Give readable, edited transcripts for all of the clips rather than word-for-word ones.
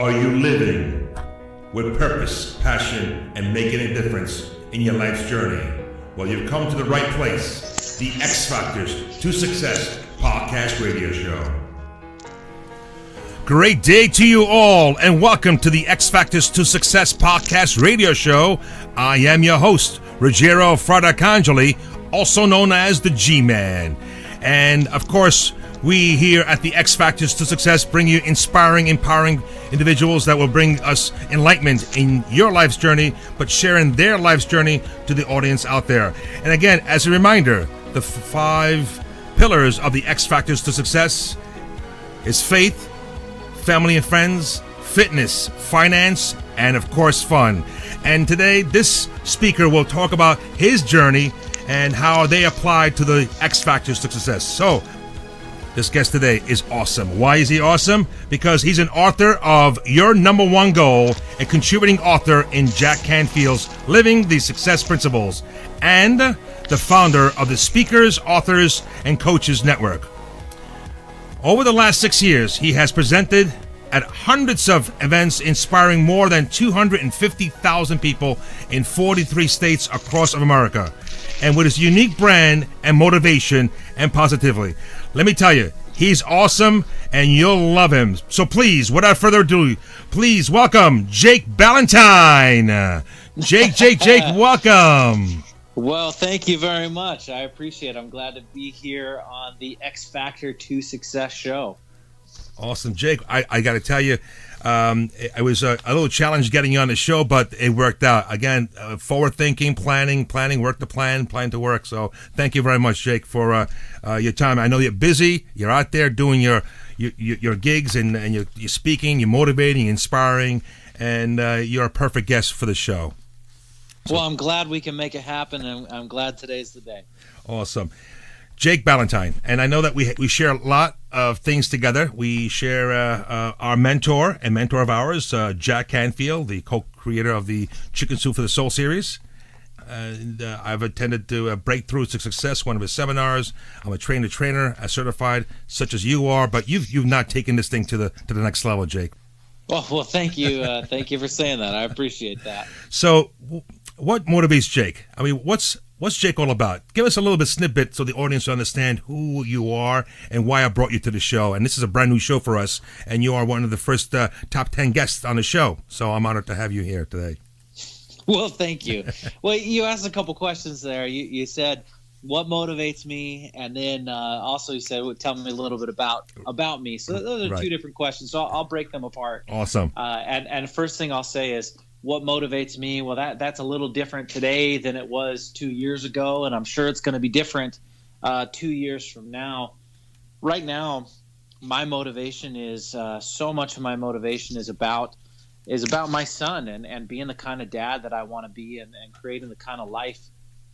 Are you living with purpose, passion, and making a difference in your life's journey? Well, you've come to the right place. The X Factors to Success podcast radio show. Great day to you all, and welcome to the X Factors to Success podcast radio show. I am your host, Ruggiero Fradacangeli, also known as the G-Man. And of course, we here at the X Factors to Success bring you inspiring, empowering individuals that will bring us enlightenment in your life's journey, but sharing their life's journey to the audience out there. And again, as a reminder, the 5 pillars of the X Factors to Success is faith, family and friends, fitness, finance, and of course fun. And today, this speaker will talk about his journey and how they apply to the X Factors to Success. So, this guest today is awesome. Why is he awesome? Because he's an author of Your Number One Goal, a contributing author in Jack Canfield's Living the Success Principles, and the founder of the Speakers, Authors, and Coaches Network. Over the last 6 years, he has presented at hundreds of events inspiring more than 250,000 people in 43 states across America. And with his unique brand and motivation and positivity. Let me tell you, he's awesome and you'll love him. So please, without further ado, please welcome Jake Ballentine. Jake, welcome. Well, thank you very much. I appreciate it. I'm glad to be here on the X Factor to Success show. Awesome, Jake. I got to tell you, it was a little challenge getting you on the show, but it worked out. Again, forward thinking, planning, work to plan to work. So thank you very much, Jake, for your time. I know you're busy. You're out there doing your gigs and you're speaking, you're motivating, inspiring, and you're a perfect guest for the show. So, well, I'm glad we can make it happen, and I'm glad today's the day. Awesome. Jake Ballentine, and I know that we share a lot of things together. We share our mentor of ours, Jack Canfield, the co-creator of the Chicken Soup for the Soul series. And I've attended to Breakthrough to Success, one of his seminars. I'm a trainer, a certified, such as you are, but you've not taken this thing to the next level, Jake. Well, thank you. Thank you for saying that. I appreciate that. So, what motivates Jake? I mean, what's Jake all about? Give us a little bit snippet so the audience will understand who you are and why I brought you to the show. And this is a brand new show for us, and you are one of the first top 10 guests on the show. So I'm honored to have you here today. Well, thank you. Well, you asked a couple questions there. You said, what motivates me? And then also you said, well, tell me a little bit about me. So those are right. Two different questions. So I'll break them apart. Awesome. And first thing I'll say is, what motivates me? Well, that's a little different today than it was 2 years ago, and I'm sure it's going to be different 2 years from now. Right now, my motivation is so much of my motivation is about my son and being the kind of dad that I want to be and creating the kind of life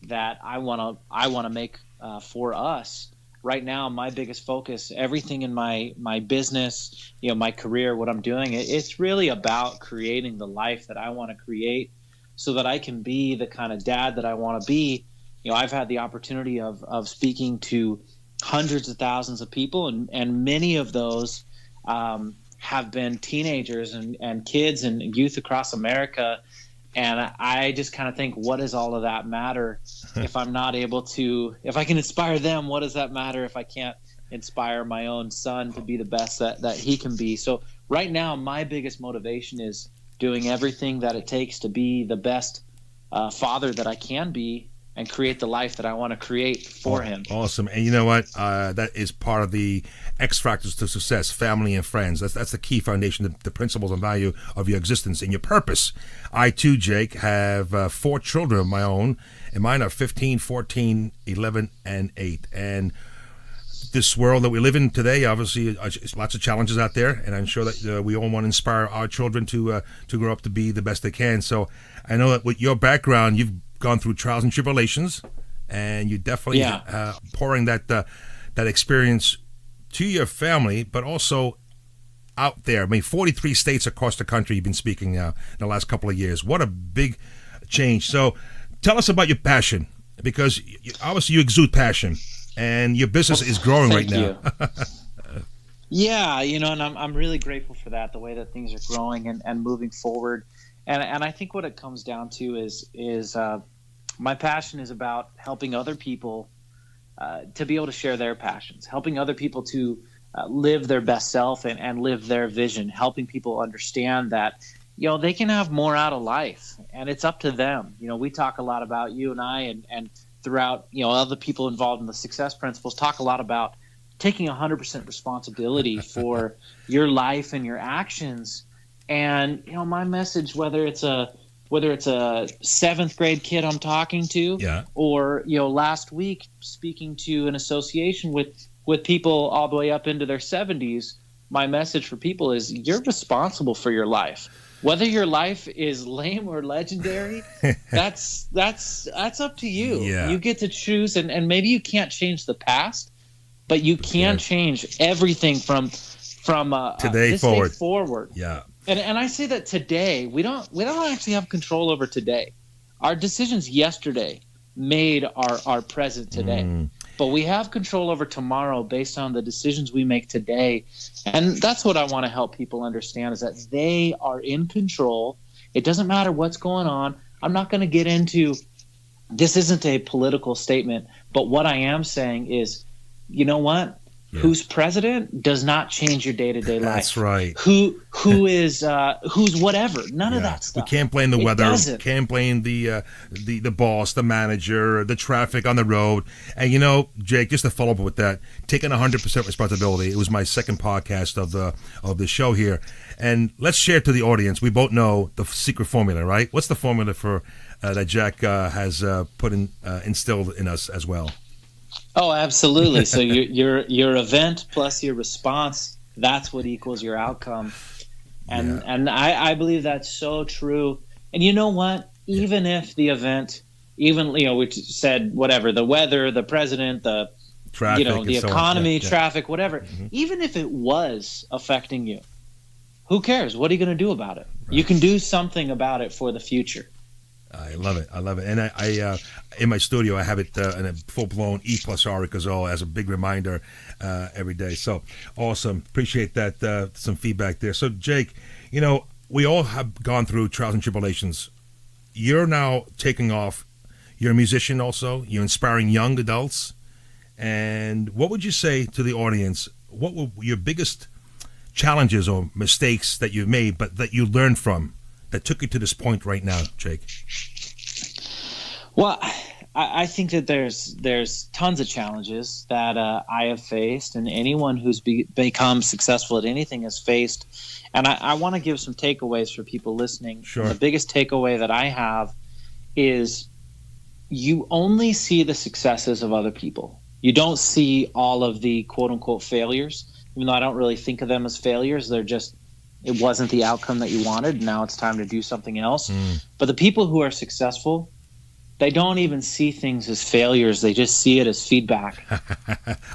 that I want to make for us. Right now, my biggest focus, everything in my business, my career, what I'm doing, it's really about creating the life that I want to create so that I can be the kind of dad that I want to be. I've had the opportunity of speaking to hundreds of thousands of people, and many of those have been teenagers and kids and youth across America. And I just kind of think, what does all of that matter if I'm not able to, if I can inspire them, what does that matter if I can't inspire my own son to be the best that he can be? So right now, my biggest motivation is doing everything that it takes to be the best father that I can be and create the life that I want to create for him. Awesome. And you know what? That is part of the X Factors to Success, family and friends. That's the key foundation, the principles and value of your existence and your purpose. I, too, Jake, have 4 children of my own, and mine are 15, 14, 11, and 8. And this world that we live in today, obviously, lots of challenges out there, and I'm sure that we all want to inspire our children to grow up to be the best they can. So I know that with your background, you've gone through trials and tribulations, and you definitely pouring that experience to your family, but also out there. I mean, 43 states across the country you've been speaking now in the last couple of years. What a big change. So tell us about your passion, because obviously you exude passion, and your business is growing right now. Yeah, and I'm really grateful for that, the way that things are growing and moving forward. And I think what it comes down to is my passion is about helping other people to be able to share their passions, helping other people to live their best self and live their vision, helping people understand that they can have more out of life, and it's up to them. We talk a lot about, you and I and throughout, other people involved in the success principles talk a lot about taking 100% responsibility for your life and your actions. And my message, whether it's a seventh grade kid I'm talking to, Yeah. or last week speaking to an association with people all the way up into their 70s, my message for people is you're responsible for your life. Whether your life is lame or legendary, that's up to you. Yeah. You get to choose, and maybe you can't change the past, but you can change everything from Today this forward. day forward. Yeah. And I say that today we don't actually have control over today. Our decisions yesterday made our present today. But we have control over tomorrow based on the decisions we make today. And that's what I want to help people understand, is that they are in control. It doesn't matter what's going on. I'm not going to get into, this isn't a political statement, but what I am saying is, you know what? Yeah. Who's president does not change your day-to-day life. That's right. Who's whatever. None of that stuff. We can't blame the weather. Can't blame the boss, the manager, the traffic on the road. And Jake, just to follow up with that, taking 100% responsibility. It was my second podcast of the show here, and let's share to the audience. We both know the secret formula, right? What's the formula for that Jack has instilled in us as well? Oh, absolutely. So your event plus your response, that's what equals your outcome. And I believe that's so true. And you know what? Even if the event, we said whatever, the weather, the president, the traffic, the economy, traffic, whatever, even if it was affecting you, who cares? What are you going to do about it? Right. You can do something about it for the future. I love it. And I in my studio, I have it in a full-blown E+R Icazole as a big reminder every day. So awesome. Appreciate that. Some feedback there. So, Jake, we all have gone through trials and tribulations. You're now taking off. You're a musician also. You're inspiring young adults. And what would you say to the audience? What were your biggest challenges or mistakes that you've made, but that you learned from, that took you to this point right now, Jake? Well, I think that there's tons of challenges that I have faced, and anyone who's become successful at anything has faced. And I want to give some takeaways for people listening. Sure. And the biggest takeaway that I have is you only see the successes of other people. You don't see all of the quote-unquote failures, even though I don't really think of them as failures. They're just, it wasn't the outcome that you wanted. Now it's time to do something else. But the people who are successful, they don't even see things as failures. They just see it as feedback.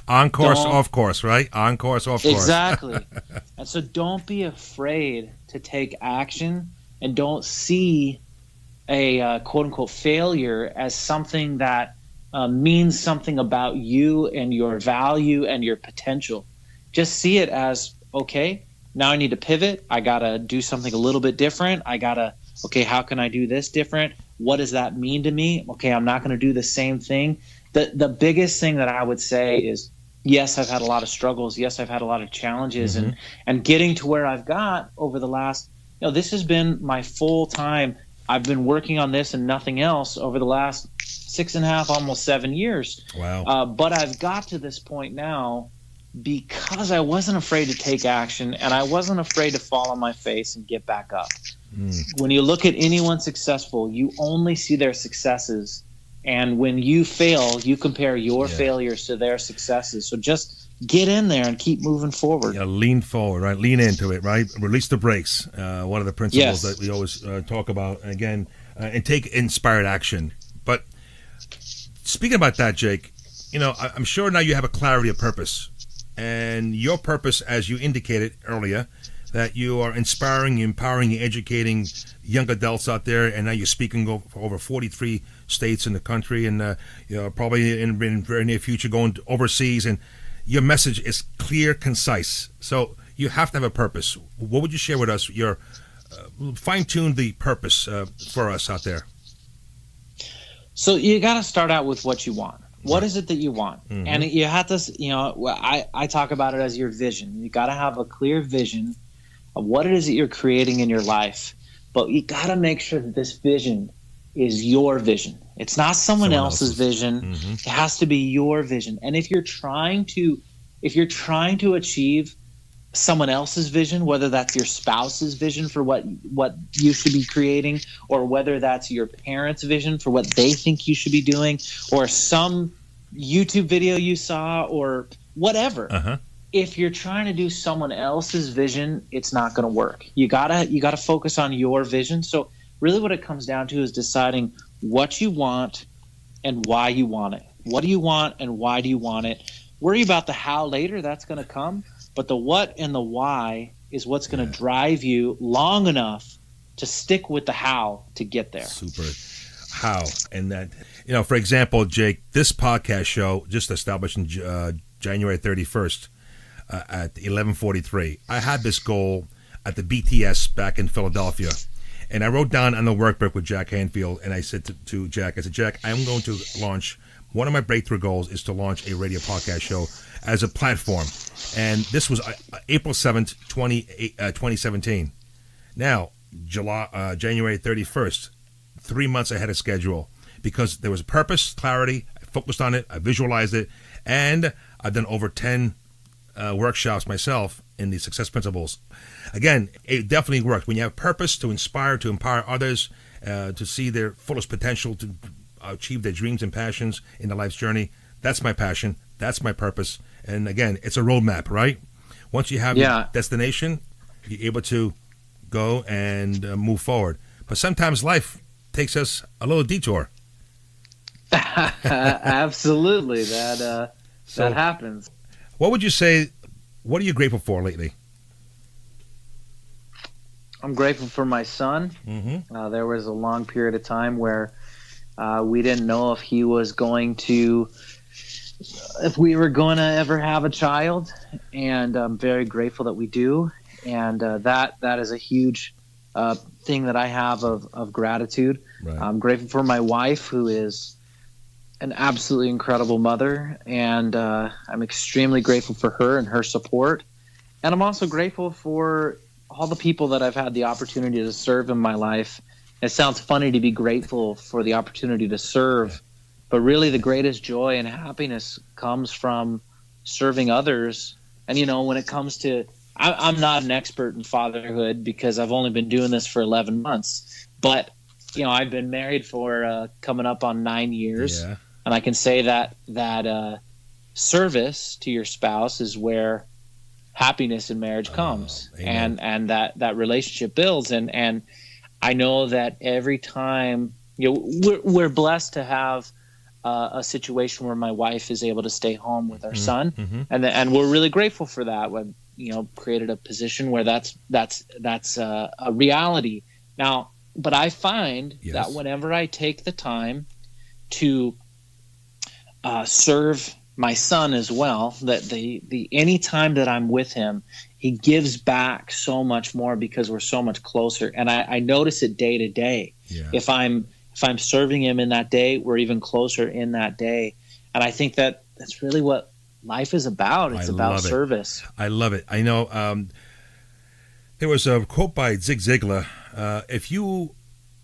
On course, off course, right? On course, off course. Exactly. And so don't be afraid to take action, and don't see a quote-unquote failure as something that means something about you and your value and your potential. Just see it as, okay, now I need to pivot. I got to do something a little bit different. Okay, how can I do this different? What does that mean to me? Okay, I'm not going to do the same thing. The biggest thing that I would say is, yes, I've had a lot of struggles. Yes, I've had a lot of challenges. And getting to where I've got over the last, this has been my full time. I've been working on this and nothing else over the last 6.5, almost 7 years. Wow. But I've got to this point now because I wasn't afraid to take action, and I wasn't afraid to fall on my face and get back up. When you look at anyone successful, you only see their successes. And when you fail, you compare your failures to their successes. So just get in there and keep moving forward. Yeah, lean forward, right? Lean into it, right? Release the brakes. One of the principles that we always talk about. And again, and take inspired action. But speaking about that, Jake, I'm sure now you have a clarity of purpose. And your purpose, as you indicated earlier, that you are inspiring, empowering, educating young adults out there, and now you're speaking for over 43 states in the country, and probably in very near future going overseas. And your message is clear, concise. So you have to have a purpose. What would you share with us? Your fine-tune the purpose for us out there. So you got to start out with what you want. What is it that you want? Mm-hmm. And you have to, I talk about it as your vision. You got to have a clear vision of what it is that you're creating in your life. But you got to make sure that this vision is your vision. It's not someone else's vision. Mm-hmm. It has to be your vision. And if you're trying to achieve someone else's vision, whether that's your spouse's vision for what you should be creating, or whether that's your parents' vision for what they think you should be doing, or some YouTube video you saw, or whatever. If you're trying to do someone else's vision, it's not going to work. You gotta focus on your vision. So really what it comes down to is deciding what you want and why you want it. What do you want and why do you want it? Worry about the how later, that's going to come. But the what and the why is what's going to drive you long enough to stick with the how to get there. Super. How. And that, for example, Jake, this podcast show just established in January 31st at 11:43. I had this goal at the BTS back in Philadelphia. And I wrote down on the workbook with Jack Canfield, and I said to Jack, Jack, I'm going to launch, one of my breakthrough goals is to launch a radio podcast show as a platform. And this was April 7th, 2017. Now, January 31st, 3 months ahead of schedule, because there was a purpose, clarity, I focused on it, I visualized it, and I've done over 10 workshops myself in the success principles. Again, it definitely worked. When you have purpose to inspire, to empower others, to see their fullest potential, to achieve their dreams and passions in their life's journey, that's my passion, that's my purpose. And again, it's a roadmap, right? Once you have your destination, you're able to go and move forward. But sometimes life takes us a little detour. Absolutely, that happens. What would you say, what are you grateful for lately? I'm grateful for my son. Mm-hmm. There was a long period of time where we didn't know if we were going to ever have a child, and I'm very grateful that we do. And that is a huge thing that I have of gratitude. Right. I'm grateful for my wife, who is an absolutely incredible mother, and I'm extremely grateful for her and her support. And I'm also grateful for all the people that I've had the opportunity to serve in my life. It sounds funny to be grateful for the opportunity to serve, but really the greatest joy and happiness comes from serving others. And, when it comes to, I'm not an expert in fatherhood because I've only been doing this for 11 months, but, I've been married for coming up on 9 years. Yeah. And I can say that service to your spouse is where happiness in marriage comes, and that relationship builds. And I know that every time, we're blessed to have a situation where my wife is able to stay home with our son, and we're really grateful for that. When created a position where that's a reality now. But I find that whenever I take the time to serve my son as well, that the any time that I'm with him, he gives back so much more because we're so much closer. And I notice it day to day. Yeah. If I'm serving him in that day, we're even closer in that day. And I think that's really what life is about. It's about service. I love it. I know there was a quote by Zig Ziglar. If you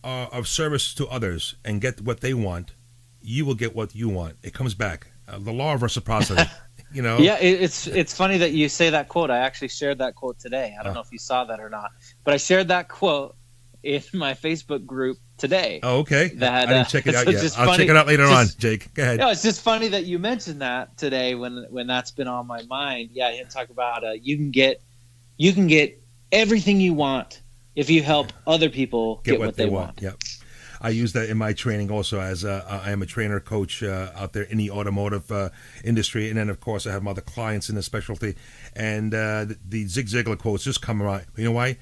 are of service to others and get what they want, you will get what you want. It comes back. The law of reciprocity. Yeah, it's funny that you say that quote. I actually shared that quote today. I don't know if you saw that or not, but I shared that quote in my Facebook group today. Oh, okay. I didn't check it out yet. I'll check it out later on, Jake. Go ahead. No, it's just funny that you mentioned that today when that's been on my mind. Yeah, you talk about you can get everything you want if you help other people get what they want. Yep. I use that in my training also, as I am a trainer coach out there in the automotive industry. And then, of course, I have other clients in the specialty. And the Zig Ziglar quotes just come around. You know why?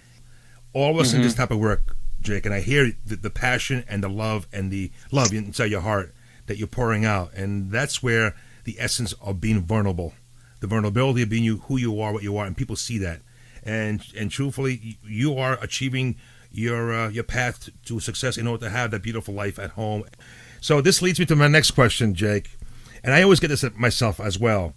All of us in this type of work, Jake, and I hear the passion and the love inside your heart that you're pouring out. And that's where the essence of being vulnerable, the vulnerability of being who you are, what you are, and people see that. And truthfully, you are achieving your path to success in order to have that beautiful life at home. So this leads me to my next question, Jake. And I always get this myself as well.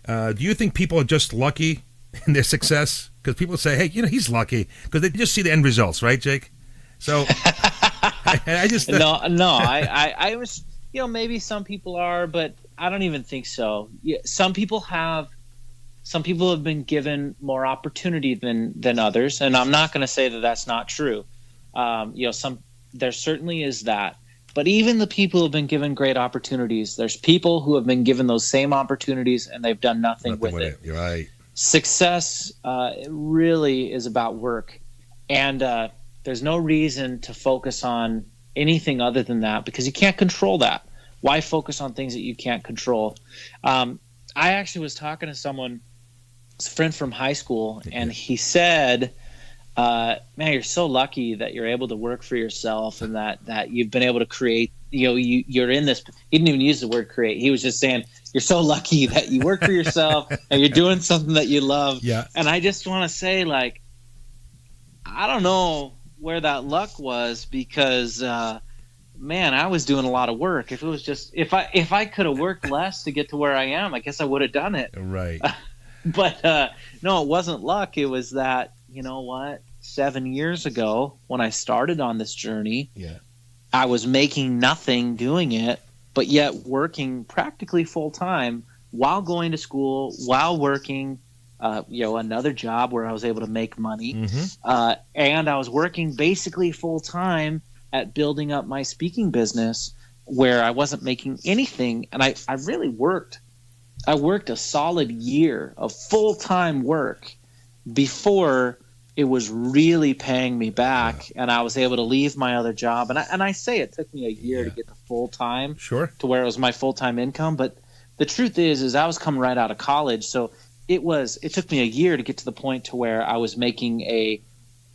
Do you think people are just lucky in their success? Because people say, hey, he's lucky. Because they just see the end results, right, Jake? So I just... No, I was, maybe some people are, but I don't even think so. Some people have been given more opportunity than others. And I'm not going to say that that's not true. There certainly is that. But even the people who have been given great opportunities, there's people who have been given those same opportunities and they've done nothing with it. You're right. Success really is about work. And there's no reason to focus on anything other than that because you can't control that. Why focus on things that you can't control? I actually was talking to someone, it's a friend from high school, and he said, man, you're so lucky that you're able to work for yourself and that you've been able to create, you're in this. He didn't even use the word create. He was just saying, you're so lucky that you work for yourself and you're doing something that you love. Yeah. And I just want to say, like, I don't know where that luck was because, man, I was doing a lot of work. If it was just, if I could have worked less to get to where I am, I guess I would have done it. Right. But no, it wasn't luck. It was that, 7 years ago when I started on this journey, I was making nothing doing it, but yet working practically full time while going to school, while working, another job where I was able to make money. Mm-hmm. And I was working basically full time at building up my speaking business where I wasn't making anything. And I really worked. I worked a solid year of full-time work before it was really paying me back, and I was able to leave my other job. And I say it took me a year to get to full-time, to where it was my full-time income. But the truth is I was coming right out of college, so it took me a year to get to the point to where I was making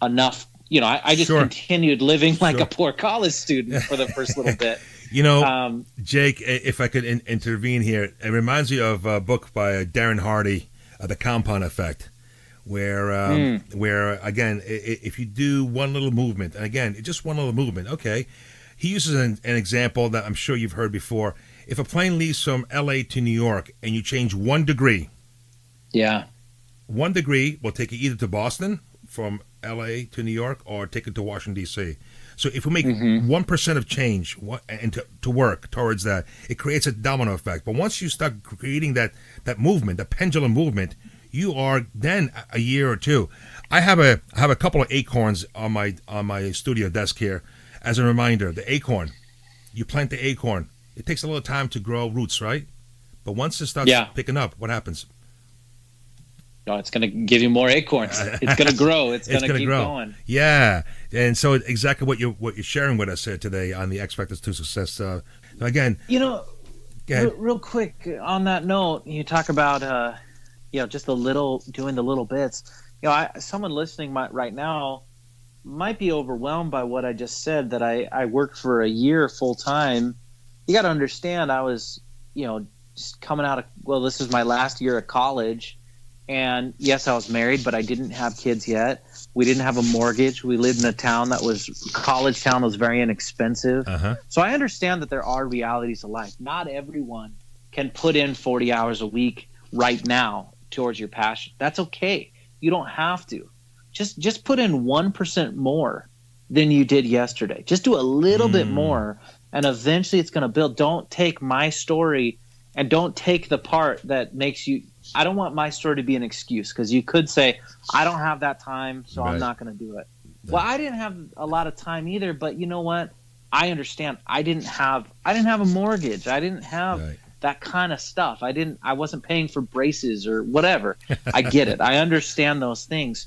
enough. I just continued living like a poor college student for the first little bit. Jake, if I could intervene here, it reminds me of a book by Darren Hardy, The Compound Effect, where again, if you do one little movement, and again, just one little movement, okay, he uses an example that I'm sure you've heard before. If a plane leaves from L.A. to New York and you change 1 degree, 1 degree will take you either to Boston from L.A. to New York or take it to Washington, D.C. So if we make 1% of change and to work towards that, it creates a domino effect. But once you start creating that movement, the pendulum movement, you are then a year or two. I have a couple of acorns on my studio desk here as a reminder. The acorn, you plant the acorn. It takes a little time to grow roots, right? But once it starts picking up, what happens? No, it's going to give you more acorns. It's going to grow. It's going to keep going. Yeah, and so exactly what you're sharing with us today on the X Factors to Success. So again, real quick on that note, you talk about just doing the little bits. Someone listening right now might be overwhelmed by what I just said. That I worked for a year full time. You got to understand, I was just coming out of this is my last year of college. And yes, I was married, but I didn't have kids yet. We didn't have a mortgage. We lived in a town college town was very inexpensive. Uh-huh. So I understand that there are realities of life. Not everyone can put in 40 hours a week right now towards your passion. That's okay. You don't have to. Just put in 1% more than you did yesterday. Just do a little bit more, and eventually it's going to build. Don't take my story and don't take the part that makes you – I don't want my story to be an excuse, because you could say, I don't have that time, so I'm not going to do it. No. Well, I didn't have a lot of time either, but you know what? I understand. I didn't have a mortgage. I didn't have that kind of stuff. I wasn't paying for braces or whatever. I get it. I understand those things.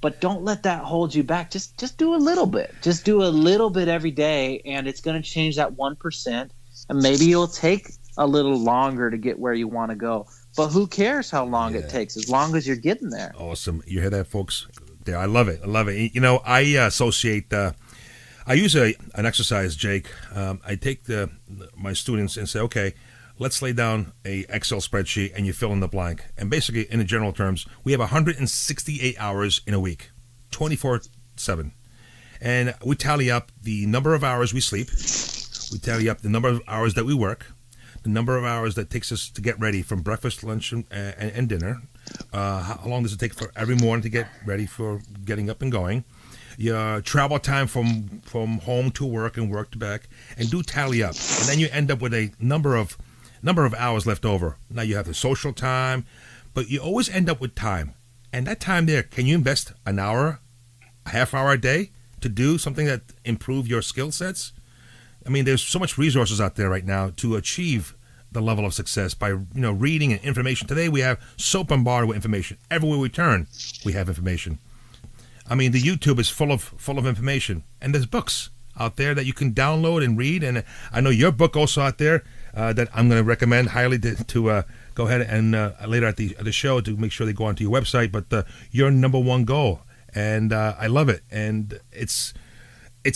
But don't let that hold you back. Just do a little bit. Just do a little bit every day, and it's going to change that 1%, and maybe it'll take a little longer to get where you want to go. But who cares how long it takes, as long as you're getting there. Awesome. You hear that, folks? There, I love it. I associate. I use an exercise, Jake. I take my students and say, okay, let's lay down a Excel spreadsheet and you fill in the blank. And basically, in the general terms, we have 168 hours in a week, 24/7. And we tally up the number of hours we sleep. We tally up the number of hours that we work, the number of hours that it takes us to get ready from breakfast, lunch, and dinner. How long does it take for every morning to get ready for getting up and going? Your travel time from home to work and work to back, and do tally up. And then you end up with a number of hours left over. Now you have the social time, but you always end up with time. And that time there, can you invest an hour, a half hour a day to do something that improve your skill sets? I mean, there's so much resources out there right now to achieve the level of success by reading and information. Today we have so bombarded with information. Everywhere we turn, we have information. I mean, the YouTube is full of information, and there's books out there that you can download and read. And I know your book also out there that I'm going to recommend highly to go ahead and later at the show to make sure they go onto your website. But your number one goal, and I love it. And it's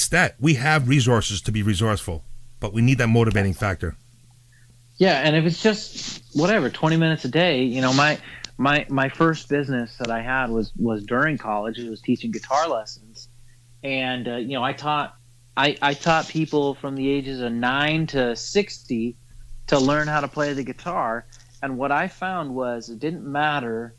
that we have resources to be resourceful, but we need that motivating factor. Yeah, and if it's just whatever 20 minutes a day, my first business that I had was during college. It was teaching guitar lessons, and I taught people from the ages of 9 to 60 to learn how to play the guitar. And what I found was it didn't matter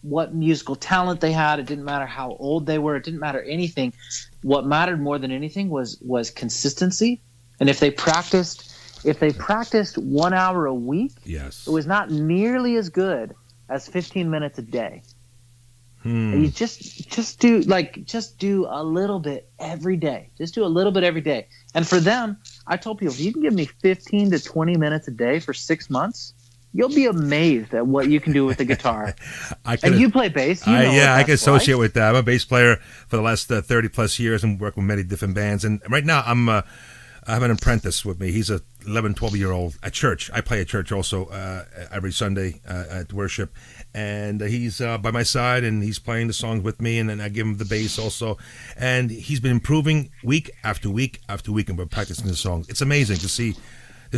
what musical talent they had. It didn't matter how old they were. It didn't matter anything. What mattered more than anything was consistency. And if they practiced 1 hour a week, yes, it was not nearly as good as 15 minutes a day. You just do a little bit every day. Just do a little bit every day. And for them, I told people, if you can give me 15 to 20 minutes a day for 6 months, you'll be amazed at what you can do with the guitar. And you play bass. I can associate with that. I'm a bass player for the last 30 plus years and work with many different bands. And right now I have an apprentice with me. He's a 11, 12-year-old at church. I play at church also every Sunday at worship. And he's by my side, and he's playing the songs with me, and then I give him the bass also. And he's been improving week after week after week, and we're practicing the songs. It's amazing to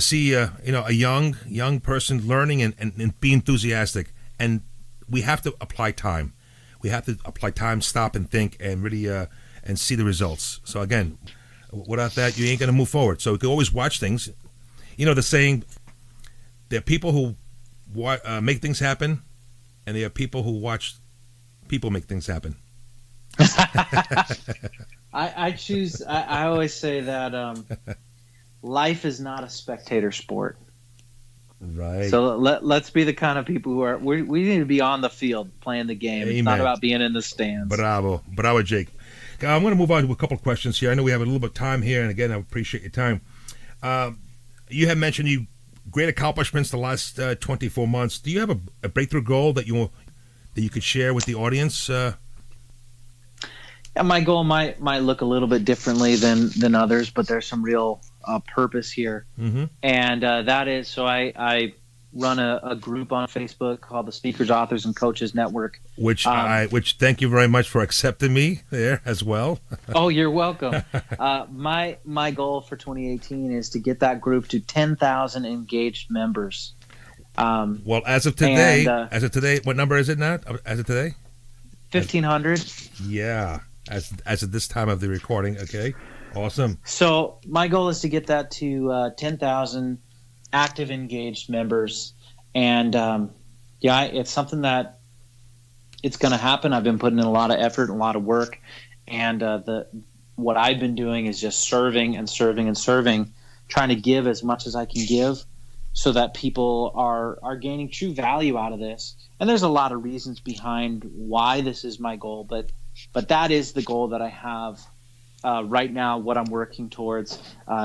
see a young person learning and be enthusiastic. And we have to apply time. We have to apply time, stop and think, and really and see the results. So again, without that, you ain't going to move forward. So we can always watch things. The saying, there are people who make things happen, and there are people who watch people make things happen. I always say that life is not a spectator sport. Right. So let's be the kind of people who we need to be on the field playing the game. Amen. It's not about being in the stands. Bravo, Jake. I'm going to move on to a couple of questions here. I know we have a little bit of time here, and again, I appreciate your time. You have mentioned great accomplishments the last 24 months. Do you have a breakthrough goal that you could share with the audience? Yeah, my goal might look a little bit differently than others, but there's some real purpose here, and that is so I run a group on Facebook called the Speakers, Authors, and Coaches Network. Which thank you very much for accepting me there as well. Oh, you're welcome. My goal for 2018 is to get that group to 10,000 engaged members. Well, as of today, what number is it now? As of today, 1,500. Yeah, as of this time of the recording. Okay, awesome. So my goal is to get that to 10,000 active engaged members, and it's something that it's going to happen. I've been putting in a lot of effort and a lot of work, and what I've been doing is just serving and serving and serving, trying to give as much as I can give so that people are gaining true value out of this. And there's a lot of reasons behind why this is my goal, but that is the goal that I have right now. What I'm working towards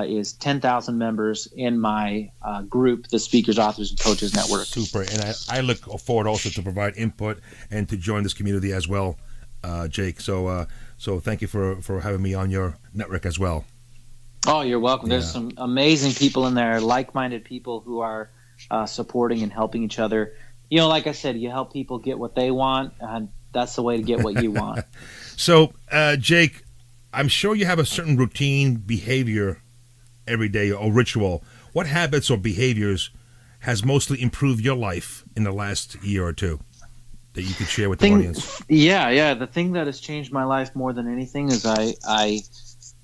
is 10,000 members in my group, the Speakers, Authors, and Coaches Network. Super. And I look forward also to provide input and to join this community as well, Jake. So thank you for having me on your network as well. Oh, you're welcome. There's some amazing people in there, like-minded people who are supporting and helping each other. Like I said, you help people get what they want, and that's the way to get what you want. So, Jake, I'm sure you have a certain routine behavior every day or ritual. what habits or behaviors has mostly improved your life in the last year or two that you could share with the audience? Yeah. The thing that has changed my life more than anything is I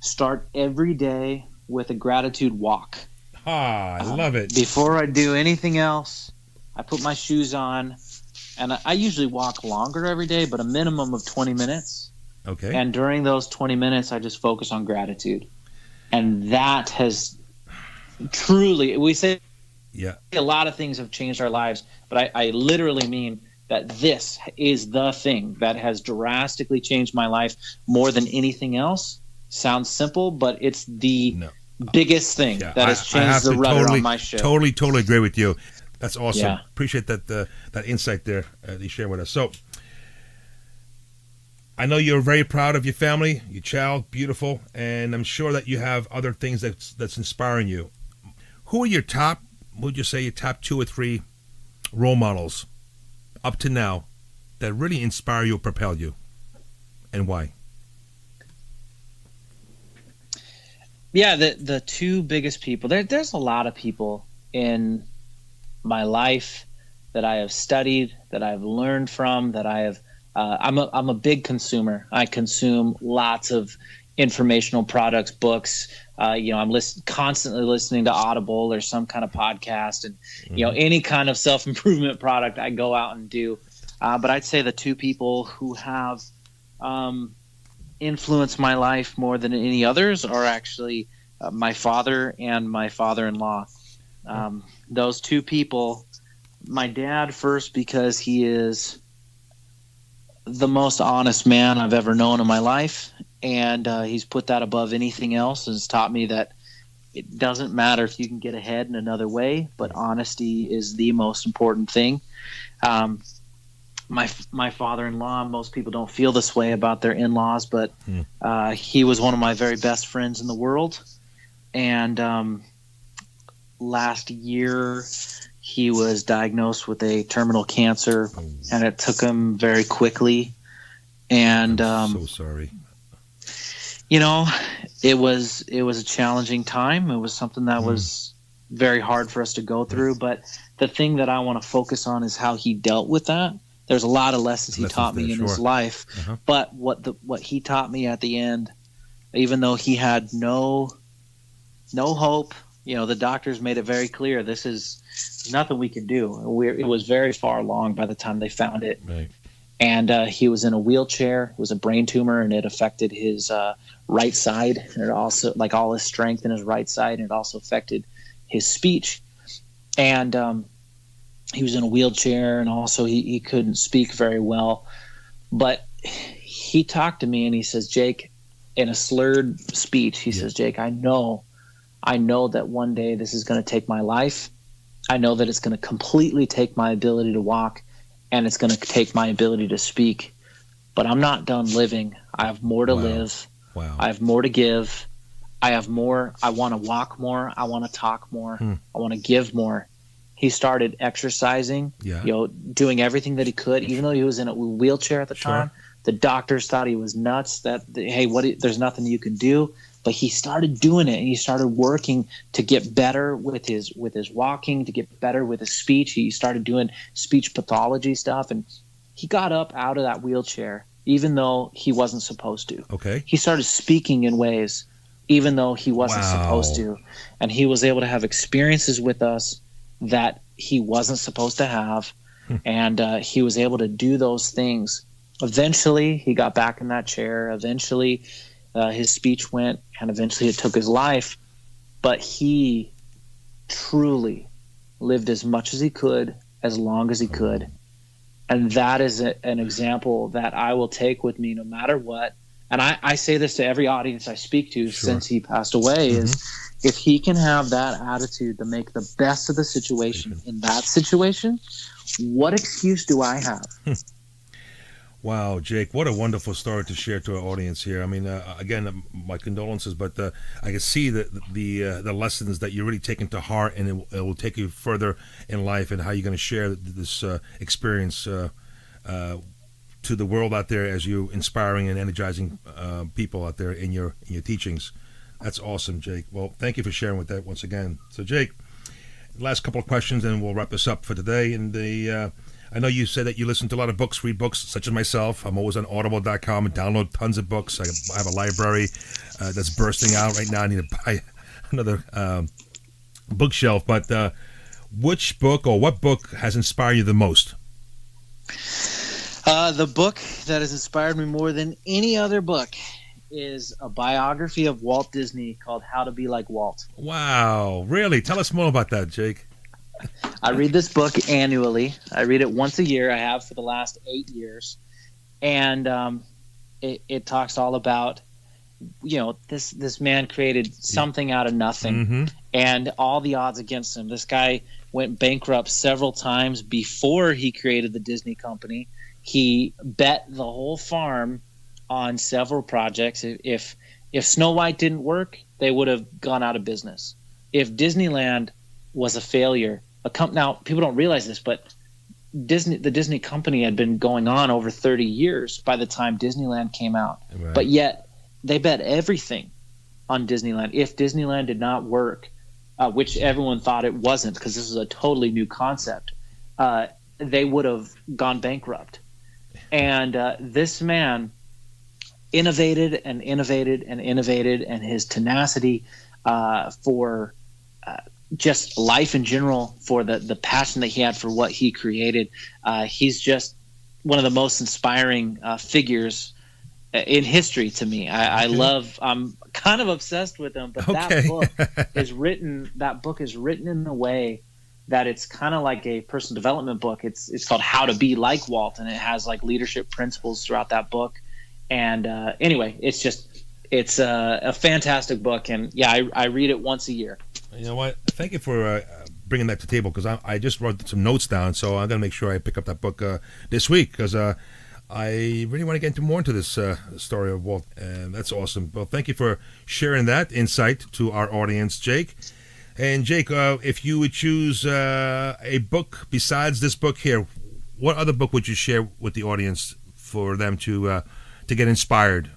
start every day with a gratitude walk. I love it. Before I do anything else, I put my shoes on, and I usually walk longer every day, but a minimum of 20 minutes. Okay. And during those 20 minutes, I just focus on gratitude. And that has truly, we say a lot of things have changed our lives, but I literally mean that this is the thing that has drastically changed my life more than anything else. Sounds simple, but it's the biggest thing that has changed the rudder on my ship. Totally agree with you. That's awesome. Yeah. Appreciate that insight there that you share with us. So, I know you're very proud of your family, your child, beautiful, and I'm sure that you have other things that's inspiring you. Who are your top, would you say, your top 2 or 3 role models up to now that really inspire you or propel you, and why? Yeah, the 2 biggest people. There's a lot of people in my life that I have studied, that I've learned from, that I have. I'm a big consumer. I consume lots of informational products, books. I'm constantly listening to Audible or some kind of podcast, and any kind of self-improvement product I go out and do. But I'd say the 2 people who have influenced my life more than any others are actually my father and my father-in-law. Those 2 people, my dad first, because he is the most honest man I've ever known in my life, and he's put that above anything else, and has taught me that it doesn't matter if you can get ahead in another way, but honesty is the most important thing. My father-in-law, most people don't feel this way about their in-laws, but he was one of my very best friends in the world, and last year he was diagnosed with a terminal cancer, and it took him very quickly. And I'm so sorry. It was a challenging time. It was something that was very hard for us to go through. But the thing that I want to focus on is how he dealt with that. There's a lot of lessons he taught me in his life, but what he taught me at the end, even though he had no hope. The doctors made it very clear there's nothing we can do. It was very far along by the time they found it. Right. And he was in a wheelchair. It was a brain tumor, and it affected his right side. And it also, like all his strength in his right side, and it also affected his speech. And he was in a wheelchair, and also he couldn't speak very well. But he talked to me, and he says, Jake, in a slurred speech, he says, Jake, I know that one day this is going to take my life. I know that it's going to completely take my ability to walk, and it's going to take my ability to speak. But I'm not done living. I have more to live. Wow. I have more to give. I have more. I want to walk more. I want to talk more. I want to give more. He started exercising, doing everything that he could, even though he was in a wheelchair at the time. The doctors thought he was nuts, that, hey, there's nothing you can do. But he started doing it, and he started working to get better with his walking, to get better with his speech. He started doing speech pathology stuff, and he got up out of that wheelchair, even though he wasn't supposed to. Okay. He started speaking in ways, even though he wasn't supposed to. And he was able to have experiences with us that he wasn't supposed to have. And he was able to do those things. Eventually, he got back in that chair. Eventually, his speech went, and eventually it took his life. But he truly lived as much as he could, as long as he could. And that is an example that I will take with me no matter what. And I say this to every audience I speak to since he passed away, is if he can have that attitude to make the best of the situation in that situation, what excuse do I have? Wow, Jake, what a wonderful story to share to our audience here. I mean, again, my condolences, but I can see the lessons that you're really taking to heart, and it will take you further in life, and how you're going to share this experience to the world out there as you inspiring and energizing people out there in your teachings. That's awesome, Jake. Well, thank you for sharing with that once again. So, Jake, last couple of questions, and we'll wrap this up for today. And I know you said that you listen to a lot of books, read books, such as myself. I'm always on audible.com and download tons of books. I have a library that's bursting out right now. I need to buy another bookshelf. But which book or what book has inspired you the most? The book that has inspired me more than any other book is a biography of Walt Disney called How to Be Like Walt. Wow, really? Tell us more about that, Jake. I read this book annually. I read it once a year. I have for the last 8 years. And it talks all about, this man created something out of nothing, and all the odds against him. This guy went bankrupt several times before he created the Disney company. He bet the whole farm on several projects. If Snow White didn't work, they would have gone out of business. If Disneyland was a failure, now people don't realize this, but the Disney company had been going on over 30 years by the time Disneyland came out. Right. But yet they bet everything on Disneyland. If Disneyland did not work, which everyone thought it wasn't because this is a totally new concept, they would have gone bankrupt. And this man innovated and innovated and innovated, and his tenacity for just life in general, for the passion that he had for what he created. He's just one of the most inspiring figures in history to me. I'm kind of obsessed with him, but that book is written in a way that it's kind of like a personal development book. It's called How to Be Like Walt, and it has like leadership principles throughout that book. And anyway, it's a fantastic book, and I read it once a year. You know what? Thank you for bringing that to the table, because I just wrote some notes down, so I'm going to make sure I pick up that book this week, because I really want to get more into this story of Walt, and that's awesome. Well, thank you for sharing that insight to our audience, Jake. And Jake, if you would choose a book besides this book here, what other book would you share with the audience for them to get inspired?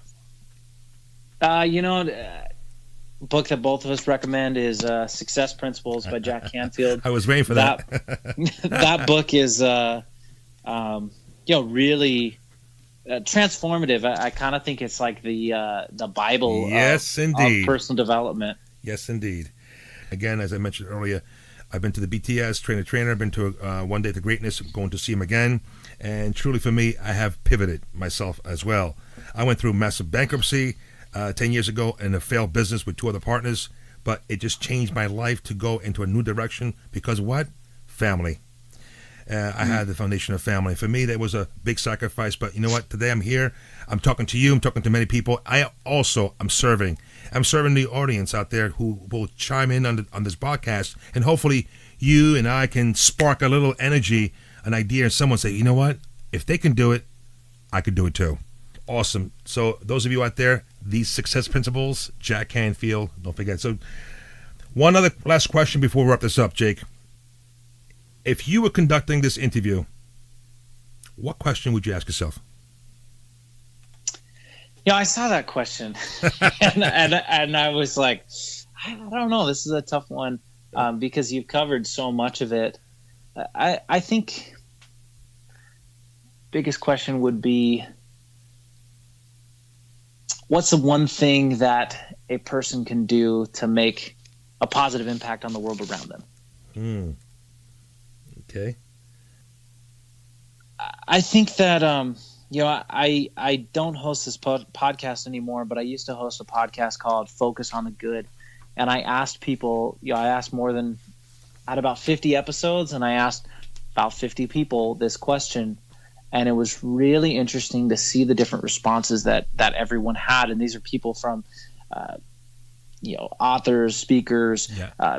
Book that both of us recommend is Success Principles by Jack Canfield. I was waiting for that. That book is really transformative. I kind of think it's like the Bible of personal development. Yes, indeed. Again, as I mentioned earlier, I've been to the BTS, trainer. I've been to One Day to Greatness. I'm going to see him again. And truly for me, I have pivoted myself as well. I went through massive bankruptcy 10 years ago in a failed business with 2 other partners. But it just changed my life to go into a new direction because what? Family. I had the foundation of family. For me, that was a big sacrifice. But you know what? Today I'm here. I'm talking to you. I'm talking to many people. I'm serving. I'm serving the audience out there who will chime in on this podcast. And hopefully you and I can spark a little energy, an idea, and someone say, you know what? If they can do it, I could do it too. Awesome. So those of you out there, these success principles, Jack Canfield, don't forget. So one other last question before we wrap this up, Jake. If you were conducting this interview, what question would you ask yourself? I saw that question, and I was like, I don't know. This is a tough one because you've covered so much of it. I think biggest question would be, what's the one thing that a person can do to make a positive impact on the world around them? Okay. I think that I don't host this podcast anymore, but I used to host a podcast called Focus on the Good, and I asked people. I asked I had about 50 episodes, and I asked about 50 people this question, and it was really interesting to see the different responses that everyone had. And these are people from authors, speakers,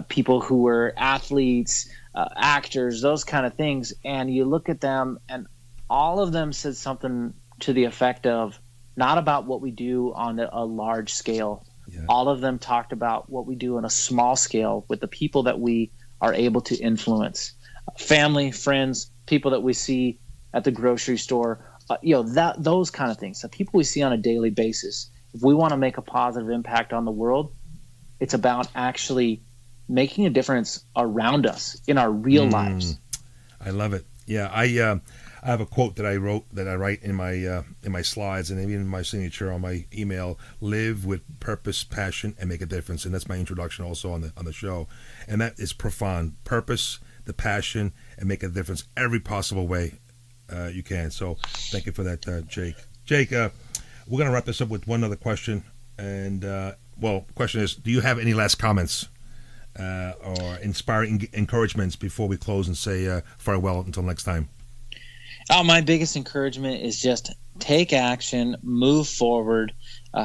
people who were athletes, actors, those kind of things. And you look at them, and all of them said something to the effect of not about what we do on a large scale. Yeah. All of them talked about what we do on a small scale with the people that we are able to influence. Family, friends, people that we see at the grocery store, those kind of things. The people we see on a daily basis. If we want to make a positive impact on the world, It's about actually making a difference around us in our real lives. I love it. Yeah, I have a quote that I write in my slides and even in my signature on my email: live with purpose, passion, and make a difference. And that's my introduction also on the show. And that is profound. Purpose, the passion, and make a difference every possible way you can. So thank you for that, Jake. Jake, we're going to wrap this up with one other question. And, the question is, do you have any last comments or inspiring encouragements before we close and say farewell until next time? My biggest encouragement is just take action, move forward,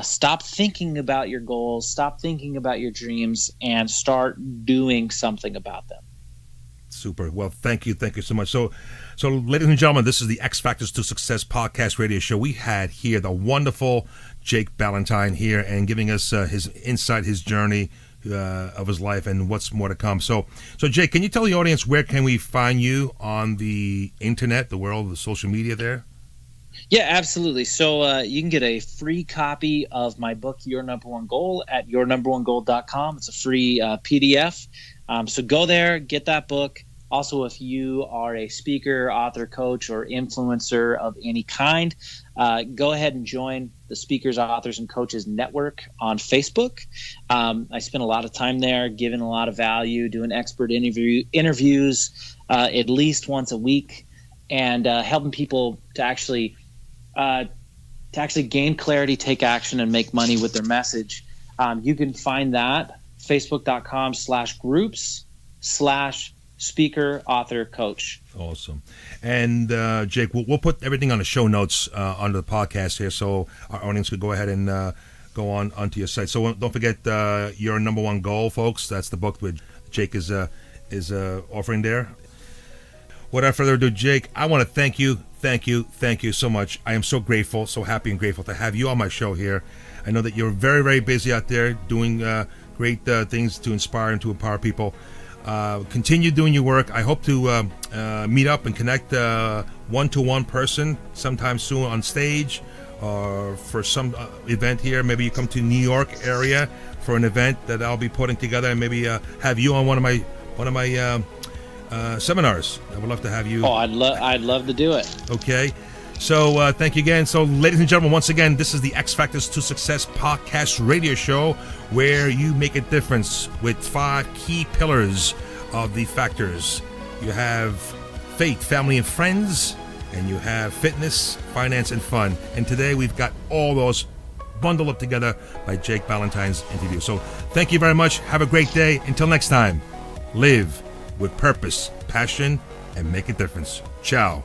stop thinking about your goals, stop thinking about your dreams, and start doing something about them. Super. Well, thank you so much. So, ladies and gentlemen, this is the X Factors to Success podcast radio show. We had here the wonderful Jake Ballentine here and giving us his insight, his journey of his life, and what's more to come. So Jake, can you tell the audience where can we find you on the internet, the world, the social media there? Yeah, absolutely. So you can get a free copy of my book, Your Number One Goal, at yournumberonegoal.com. It's a free PDF. So go there, get that book. Also, if you are a speaker, author, coach, or influencer of any kind, go ahead and join the Speakers, Authors, and Coaches Network on Facebook. I spend a lot of time there, giving a lot of value, doing expert interviews at least once a week, and helping people to actually gain clarity, take action, and make money with their message. You can find that facebook.com/groups/speaker, author, coach. Awesome. And Jake, we'll put everything on the show notes under the podcast here, so our audience could go ahead and go onto your site. So don't forget Your Number One Goal, folks. That's the book that Jake is offering there. Without further ado, Jake, I want to thank you so much. I am so grateful, so happy and grateful to have you on my show here. I know that you're very, very busy out there doing great things to inspire and to empower people. Continue doing your work. I hope to meet up and connect one-to-one person sometime soon on stage or for some event here. Maybe you come to New York area for an event that I'll be putting together, and maybe have you on one of my seminars. I would love to have you. Oh, I'd love to do it. Okay. So thank you again. So ladies and gentlemen, once again, this is the X Factors to Success podcast radio show, where you make a difference with 5 key pillars of the factors. You have faith, family, and friends, and you have fitness, finance, and fun. And today we've got all those bundled up together by Jake Ballentine's interview. So thank you very much. Have a great day. Until next time, live with purpose, passion, and make a difference. Ciao.